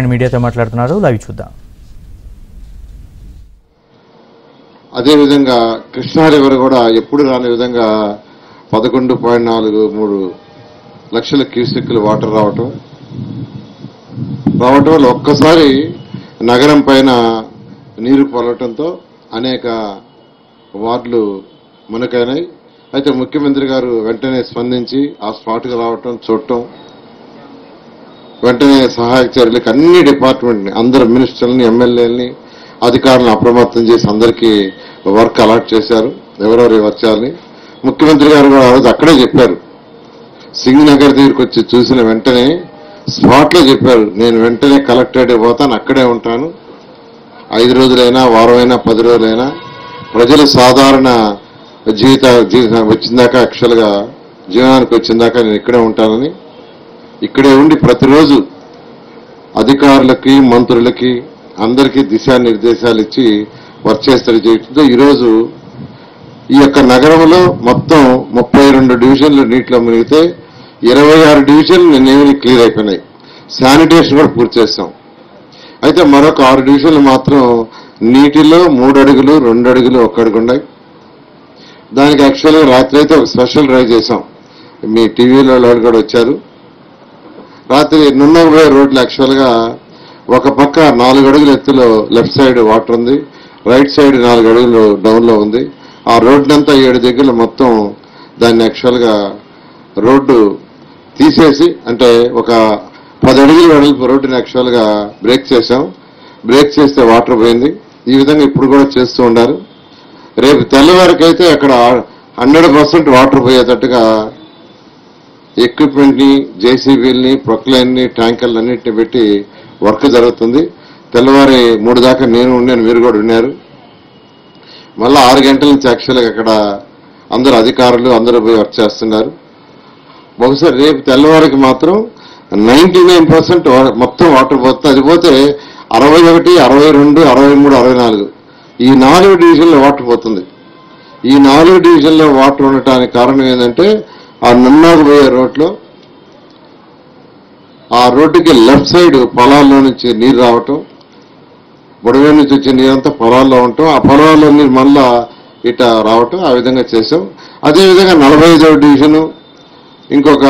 మీడియాతో మాట్లాడుతున్నారు, లైవ్ చూద్దాం. అదే విధంగా కృష్ణా రివర్ కూడా ఎప్పుడు రాని విధంగా 11.43 లక్షల క్యూసెక్కులు వాటర్ రావటం వల్ల ఒక్కసారి నగరం పైన నీరు పొలవటంతో అనేక వార్డులు మునకైనాయి. అయితే ముఖ్యమంత్రి గారు వెంటనే స్పందించి ఆ స్పాట్కి రావటం, చూడటం, వెంటనే సహాయక చర్యలకు అన్ని డిపార్ట్మెంట్ని, అందరు మినిస్టర్లని, ఎమ్మెల్యేలని, అధికారులను అప్రమత్తం చేసి అందరికీ వర్క్ అలాట్ చేశారు. ఎవరెవరు వర్క్ చేయాలని ముఖ్యమంత్రి గారు కూడా అక్కడే చెప్పారు. సింగనగర్ దగ్గరికి వచ్చి చూసిన వెంటనే స్పాట్లో చెప్పారు, నేను వెంటనే కలెక్టరేట్ పోతాను, అక్కడే ఉంటాను, 5 రోజులైనా, వారమైనా, 10 రోజులైనా, ప్రజలు సాధారణ జీవితం వచ్చిందాకా, యాక్చువల్గా జీవనానికి వచ్చిందాకా నేను ఇక్కడే ఉంటానని, ఇక్కడే ఉండి ప్రతిరోజు అధికారులకి, మంత్రులకి, అందరికీ దిశానిర్దేశాలు ఇచ్చి వర్క్ చేస్తారు. చేయడంతో ఈరోజు ఈ యొక్క నగరంలో మొత్తం 32 డివిజన్లు నీటిలో మునిగితే 26 డివిజన్లు నిన్నేమి క్లియర్ అయిపోయినాయి. శానిటేషన్ కూడా పూర్తి చేస్తాం. అయితే మరొక 6 డివిజన్లు మాత్రం నీటిలో 3 అడుగులు, 2 అడుగులు, 1 అడుగు ఉన్నాయి. దానికి యాక్చువల్గా రాత్రి అయితే ఒక స్పెషల్ డ్రైవ్ చేశాం. మీ టీవీలో వాళ్ళు కూడా వచ్చారు. రాత్రి నున్నపోయే రోడ్లు యాక్చువల్గా ఒక పక్క 4 అడుగుల ఎత్తులో లెఫ్ట్ సైడ్ వాటర్ ఉంది, రైట్ సైడ్ 4 అడుగులు డౌన్లో ఉంది. ఆ రోడ్డంతా 7 దగ్గర మొత్తం దాన్ని యాక్చువల్గా రోడ్డు తీసేసి, అంటే ఒక 10 అడుగుల వెడల్పు రోడ్డుని యాక్చువల్గా బ్రేక్ చేశాం. బ్రేక్ చేస్తే వాటర్ పోయింది. ఈ విధంగా ఇప్పుడు కూడా చేస్తూ ఉన్నారు. రేపు తెల్లవారికైతే అక్కడ 100% వాటర్ పోయేటట్టుగా ఎక్విప్మెంట్ని, జేసీబీల్ని, ప్రొక్లైన్ని, ట్యాంకర్లు అన్నింటినీ పెట్టి వర్క్ జరుగుతుంది. తెల్లవారి 3 దాకా నేను ఉన్నాను, మీరు కూడా ఉన్నారు. మళ్ళీ 6 గంటల నుంచి యాక్చువల్గా అక్కడ అందరు అధికారులు అందరూ పోయి వర్క్ చేస్తున్నారు. బహుశా రేపు తెల్లవారికి మాత్రం 99% మొత్తం వాటర్ పోతుంది. అది పోతే 61, 62, 63, 64 ఈ 4 డివిజన్లో వాటర్ పోతుంది. ఈ 4 డివిజన్లో వాటర్ ఉండటానికి కారణం ఏంటంటే ఆ నున్నాకు పోయే రోడ్లో, ఆ రోడ్డుకి లెఫ్ట్ సైడ్ పొలాల్లో నుంచి నీరు రావటం, బుడవే నుంచి వచ్చే నీరంతా పొలాల్లో ఉండటం, ఆ పొలాల్లో నీరు మళ్ళా ఇట రావటం, ఆ విధంగా చేసాం. అదేవిధంగా 45వ డివిజను ఇంకొక